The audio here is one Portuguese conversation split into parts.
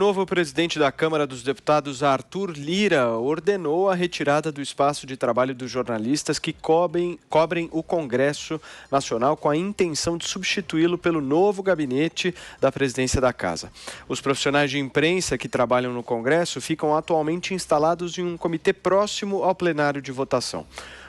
O novo presidente da Câmara dos Deputados, Arthur Lira, ordenou a retirada do espaço de trabalho dos jornalistas que cobrem o Congresso Nacional com a intenção de substituí-lo pelo novo gabinete da presidência da Casa. Os profissionais de imprensa que trabalham no Congresso ficam atualmente instalados em um comitê próximo ao plenário de votação.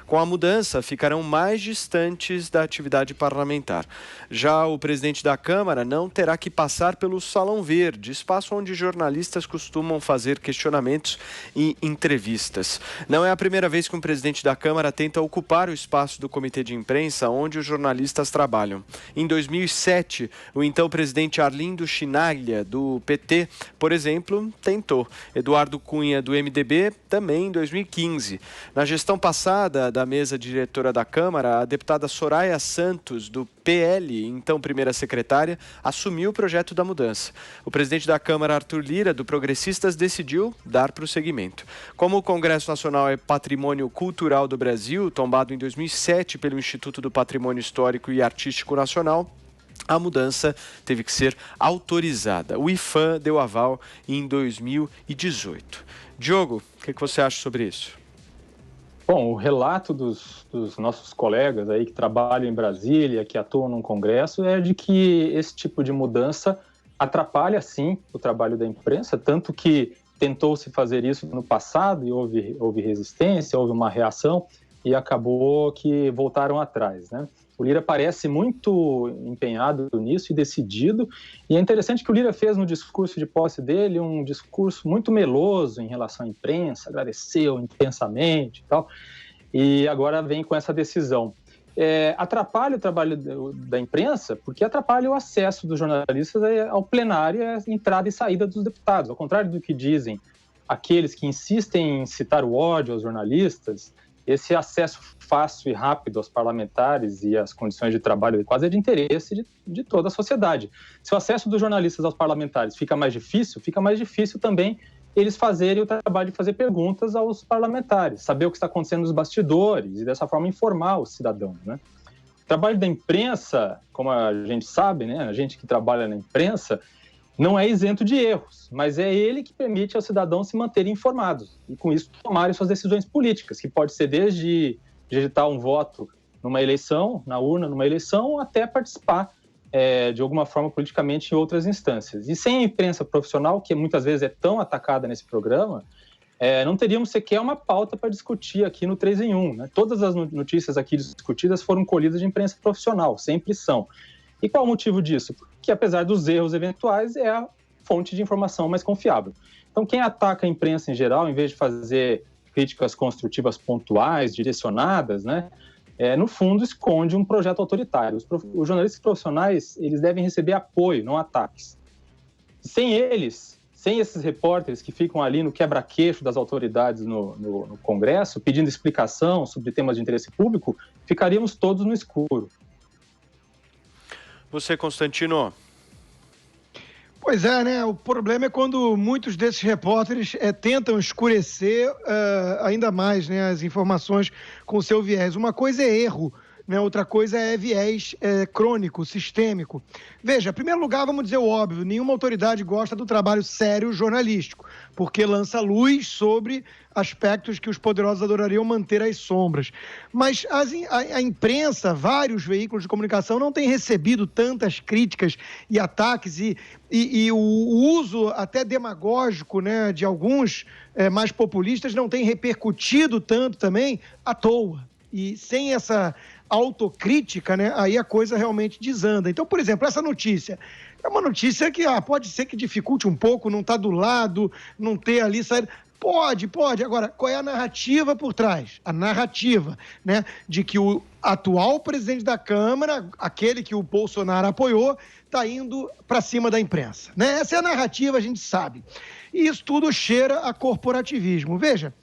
Com a mudança, ficarão mais distantes da atividade parlamentar. Já o presidente da Câmara não terá que passar pelo Salão Verde, espaço onde jornalistas costumam fazer questionamentos e entrevistas. Não é a primeira vez que um presidente da Câmara tenta ocupar o espaço do comitê de imprensa onde os jornalistas trabalham. Em 2007, o então presidente Arlindo Chinaglia, do PT, por exemplo, tentou. Eduardo Cunha, do MDB, também em 2015. Na gestão passada da mesa diretora da Câmara, a deputada Soraya Santos, do PL, então primeira secretária, assumiu o projeto da mudança. O presidente da Câmara, Arthur Lira, do Progressistas, decidiu dar prosseguimento. Como o Congresso Nacional é patrimônio cultural do Brasil, tombado em 2007 pelo Instituto do Patrimônio Histórico e Artístico Nacional, a mudança teve que ser autorizada. O IPHAN deu aval em 2018. Diogo, o que você acha sobre isso? Bom, o relato dos nossos colegas aí que trabalham em Brasília, que atuam no Congresso, é de que esse tipo de mudança atrapalha, sim, o trabalho da imprensa, tanto que tentou-se fazer isso no passado e houve resistência, houve uma reação e acabou que voltaram atrás, né? O Lira parece muito empenhado nisso e decidido, e é interessante que o Lira fez no discurso de posse dele um discurso muito meloso em relação à imprensa, agradeceu intensamente e tal, e agora vem com essa decisão. Atrapalha o trabalho da imprensa, porque atrapalha o acesso dos jornalistas ao plenário, a entrada e saída dos deputados. Ao contrário do que dizem aqueles que insistem em citar o ódio aos jornalistas, esse acesso fácil e rápido aos parlamentares e as condições de trabalho adequadas é de interesse de toda a sociedade. Se o acesso dos jornalistas aos parlamentares fica mais difícil também eles fazerem o trabalho de fazer perguntas aos parlamentares, saber o que está acontecendo nos bastidores e dessa forma informar os cidadãos, né? O trabalho da imprensa, como a gente sabe, né, a gente que trabalha na imprensa, não é isento de erros, mas é ele que permite aos cidadãos se manterem informados e, com isso, tomarem suas decisões políticas, que pode ser desde digitar um voto numa eleição, na urna, numa eleição, até participar de alguma forma politicamente em outras instâncias. E sem a imprensa profissional, que muitas vezes é tão atacada nesse programa, não teríamos sequer uma pauta para discutir aqui no 3 em 1. Né? Todas as notícias aqui discutidas foram colhidas de imprensa profissional, sempre são. E qual o motivo disso? Porque, apesar dos erros eventuais, é a fonte de informação mais confiável. Então, quem ataca a imprensa em geral, em vez de fazer críticas construtivas pontuais, direcionadas, né, no fundo, esconde um projeto autoritário. Os jornalistas profissionais, eles devem receber apoio, não ataques. Sem eles, sem esses repórteres que ficam ali no quebra-queixo das autoridades no Congresso, pedindo explicação sobre temas de interesse público, ficaríamos todos no escuro. Você, Constantino? Pois é, né? O problema é quando muitos desses repórteres tentam escurecer ainda mais, né, as informações com seu viés. Uma coisa é erro, né? Outra coisa é viés crônico, sistêmico. Veja, em primeiro lugar, vamos dizer o óbvio, nenhuma autoridade gosta do trabalho sério jornalístico, porque lança luz sobre aspectos que os poderosos adorariam manter às sombras. Mas a imprensa, vários veículos de comunicação não têm recebido tantas críticas e ataques e o uso até demagógico, né, de alguns mais populistas não tem repercutido tanto também à toa. E sem essa autocrítica, né, aí a coisa realmente desanda. Então, por exemplo, essa notícia é uma notícia que pode ser que dificulte um pouco, não estar do lado, não ter ali saído. Pode. Agora, qual é a narrativa por trás? A narrativa, né, de que o atual presidente da Câmara, aquele que o Bolsonaro apoiou, está indo para cima da imprensa, né? Essa é a narrativa, a gente sabe. E isso tudo cheira a corporativismo. Veja,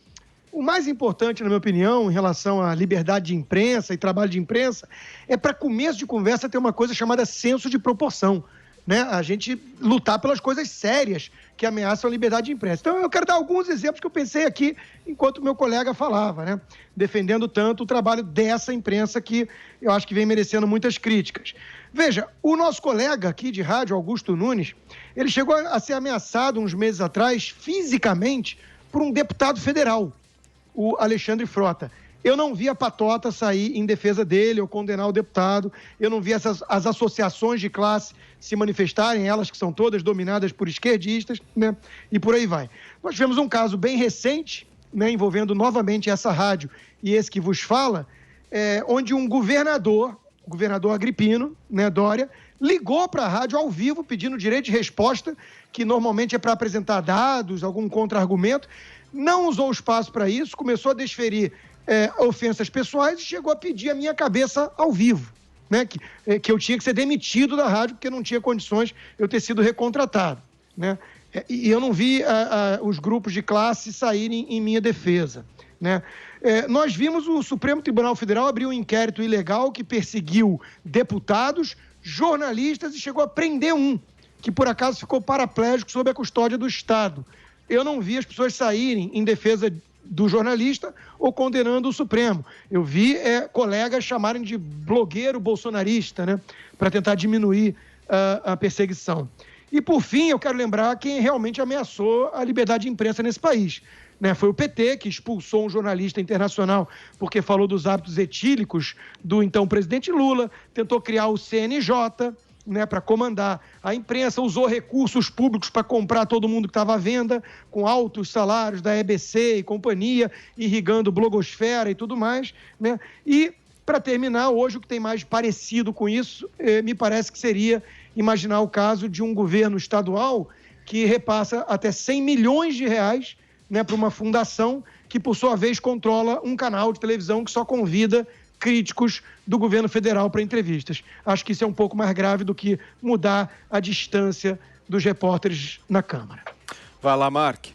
o mais importante, na minha opinião, em relação à liberdade de imprensa e trabalho de imprensa, é para começo de conversa ter uma coisa chamada senso de proporção. né? A gente lutar pelas coisas sérias que ameaçam a liberdade de imprensa. Então, eu quero dar alguns exemplos que eu pensei aqui enquanto meu colega falava, né? Defendendo tanto o trabalho dessa imprensa que eu acho que vem merecendo muitas críticas. Veja, o nosso colega aqui de rádio, Augusto Nunes, ele chegou a ser ameaçado uns meses atrás, fisicamente, por um deputado federal, o Alexandre Frota. Eu não vi a patota sair em defesa dele ou condenar o deputado. Eu não vi as associações de classe se manifestarem, elas que são todas dominadas por esquerdistas, né? E por aí vai. Nós tivemos um caso bem recente, né, envolvendo novamente essa rádio e esse que vos fala, onde um governador, o governador Agripino, né, Dória, ligou para a rádio ao vivo pedindo direito de resposta, que normalmente é para apresentar dados, algum contra-argumento. Não usou o espaço para isso, começou a desferir ofensas pessoais e chegou a pedir a minha cabeça ao vivo, né? Que eu tinha que ser demitido da rádio porque não tinha condições de eu ter sido recontratado, né? E eu não vi os grupos de classe saírem em minha defesa, né? Nós vimos o Supremo Tribunal Federal abrir um inquérito ilegal que perseguiu deputados, jornalistas e chegou a prender um, que por acaso ficou paraplégico sob a custódia do Estado. Eu não vi as pessoas saírem em defesa do jornalista ou condenando o Supremo. Eu vi colegas chamarem de blogueiro bolsonarista, né, para tentar diminuir a perseguição. E, por fim, eu quero lembrar quem realmente ameaçou a liberdade de imprensa nesse país, né? Foi o PT, que expulsou um jornalista internacional porque falou dos hábitos etílicos do então presidente Lula, tentou criar o CNJ, né, para comandar a imprensa, usou recursos públicos para comprar todo mundo que estava à venda, com altos salários da EBC e companhia, irrigando blogosfera e tudo mais, né? E, para terminar, hoje o que tem mais parecido com isso, me parece que seria imaginar o caso de um governo estadual que repassa até 100 milhões de reais, né, para uma fundação que, por sua vez, controla um canal de televisão que só convida críticos do governo federal para entrevistas. Acho que isso é um pouco mais grave do que mudar a distância dos repórteres na Câmara. Vai lá, Mark.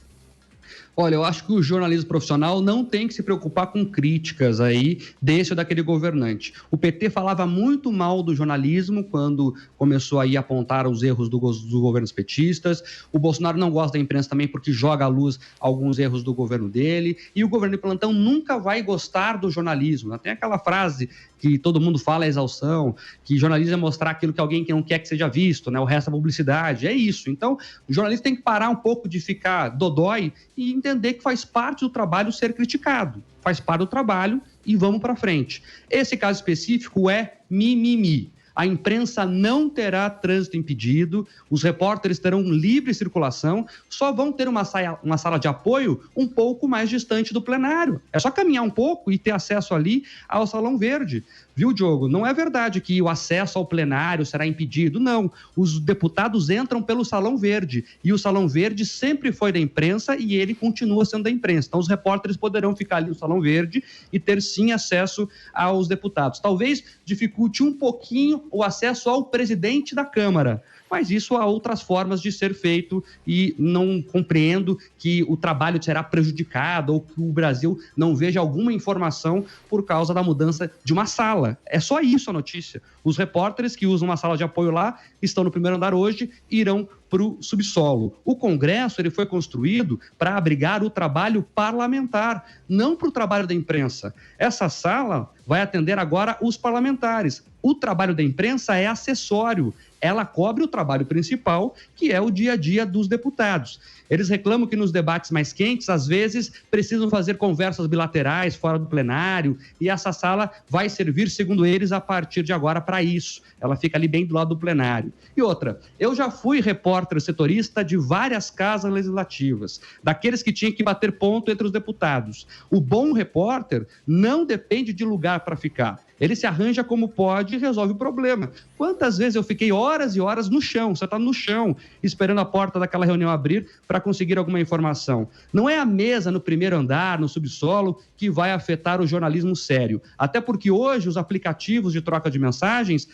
Olha, eu acho que o jornalismo profissional não tem que se preocupar com críticas aí desse ou daquele governante. O PT falava muito mal do jornalismo quando começou aí a apontar os erros dos governos petistas. O Bolsonaro não gosta da imprensa também porque joga à luz alguns erros do governo dele. E o governo de plantão nunca vai gostar do jornalismo. Tem aquela frase que todo mundo fala, a exaustão, que jornalismo é mostrar aquilo que alguém que não quer que seja visto, né? O resto é publicidade, é isso. Então, o jornalista tem que parar um pouco de ficar dodói e entender que faz parte do trabalho ser criticado. Faz parte do trabalho e vamos para frente. Esse caso específico é mimimi. A imprensa não terá trânsito impedido, os repórteres terão livre circulação, só vão ter uma sala de apoio um pouco mais distante do plenário. É só caminhar um pouco e ter acesso ali ao Salão Verde. Viu, Diogo? Não é verdade que o acesso ao plenário será impedido, não. Os deputados entram pelo Salão Verde e o Salão Verde sempre foi da imprensa e ele continua sendo da imprensa. Então, os repórteres poderão ficar ali no Salão Verde e ter, sim, acesso aos deputados. Talvez dificulte um pouquinho o acesso ao presidente da Câmara, mas isso há outras formas de ser feito e não compreendo que o trabalho será prejudicado ou que o Brasil não veja alguma informação por causa da mudança de uma sala. É só isso a notícia. Os repórteres que usam uma sala de apoio lá estão no primeiro andar hoje e irão para o subsolo. O Congresso ele foi construído para abrigar o trabalho parlamentar, não para o trabalho da imprensa. Essa sala vai atender agora os parlamentares. O trabalho da imprensa é acessório. Ela cobre o trabalho principal, que é o dia a dia dos deputados. Eles reclamam que nos debates mais quentes, às vezes, precisam fazer conversas bilaterais fora do plenário, e essa sala vai servir, segundo eles, a partir de agora para isso. Ela fica ali bem do lado do plenário. E outra, eu já fui repórter setorista de várias casas legislativas, daqueles que tinham que bater ponto entre os deputados. O bom repórter não depende de lugar para ficar. Ele se arranja como pode e resolve o problema. Quantas vezes eu fiquei horas e horas no chão, você está no chão, esperando a porta daquela reunião abrir para conseguir alguma informação. Não é a mesa no primeiro andar, no subsolo, que vai afetar o jornalismo sério. Até porque hoje os aplicativos de troca de mensagens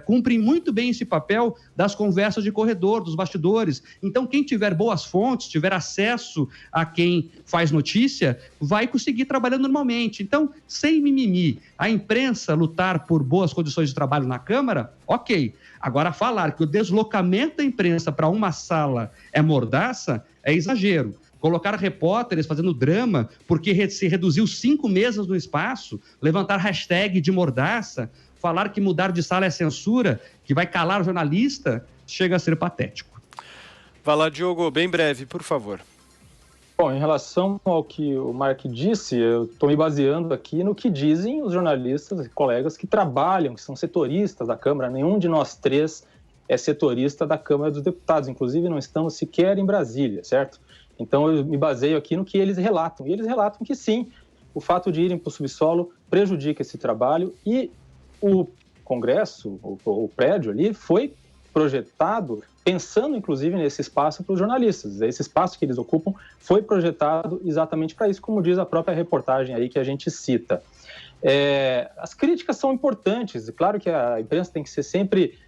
cumprem muito bem esse papel das conversas de corredor, dos bastidores. Então, quem tiver boas fontes, tiver acesso a quem faz notícia, vai conseguir trabalhar normalmente. Então, sem mimimi, a imprensa imprensa lutar por boas condições de trabalho na Câmara, ok. Agora, falar que o deslocamento da imprensa para uma sala é mordaça é exagero. Colocar repórteres fazendo drama porque se reduziu 5 mesas no espaço, levantar hashtag de mordaça, falar que mudar de sala é censura, que vai calar o jornalista, chega a ser patético. Vai lá, Diogo, bem breve, por favor. Bom, em relação ao que o Mark disse, eu estou me baseando aqui no que dizem os jornalistas e colegas que trabalham, que são setoristas da Câmara. Nenhum de nós três é setorista da Câmara dos Deputados, inclusive não estamos sequer em Brasília, certo? Então eu me baseio aqui no que eles relatam. E eles relatam que sim, o fato de irem para o subsolo prejudica esse trabalho e o Congresso, o prédio ali, foi projetado pensando, inclusive, nesse espaço para os jornalistas. Esse espaço que eles ocupam foi projetado exatamente para isso, como diz a própria reportagem aí que a gente cita. As críticas são importantes. Claro que a imprensa tem que ser sempre,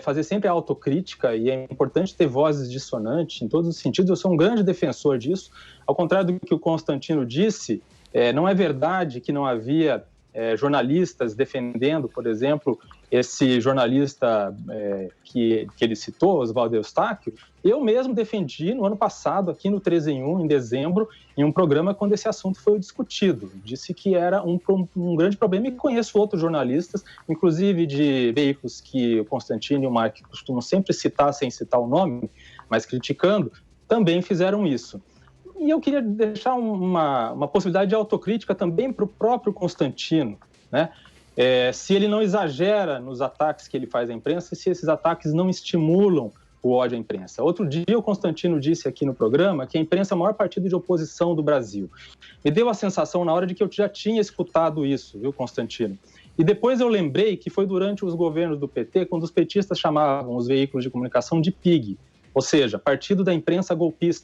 fazer sempre a autocrítica e é importante ter vozes dissonantes em todos os sentidos. Eu sou um grande defensor disso. Ao contrário do que o Constantino disse, não é verdade que não havia jornalistas defendendo, por exemplo, esse jornalista que ele citou, Oswaldo Eustáquio. Eu mesmo defendi no ano passado, aqui no 3 em 1, em dezembro, em um programa quando esse assunto foi discutido. Disse que era um grande problema e conheço outros jornalistas, inclusive de veículos que o Constantino e o Mark costumam sempre citar, sem citar o nome, mas criticando, também fizeram isso. E eu queria deixar uma possibilidade de autocrítica também para o próprio Constantino, né? Se ele não exagera nos ataques que ele faz à imprensa, se esses ataques não estimulam o ódio à imprensa. Outro dia o Constantino disse aqui no programa que a imprensa é o maior partido de oposição do Brasil. Me deu a sensação na hora de que eu já tinha escutado isso, viu, Constantino? E depois eu lembrei que foi durante os governos do PT, quando os petistas chamavam os veículos de comunicação de PIG, ou seja, Partido da Imprensa Golpista.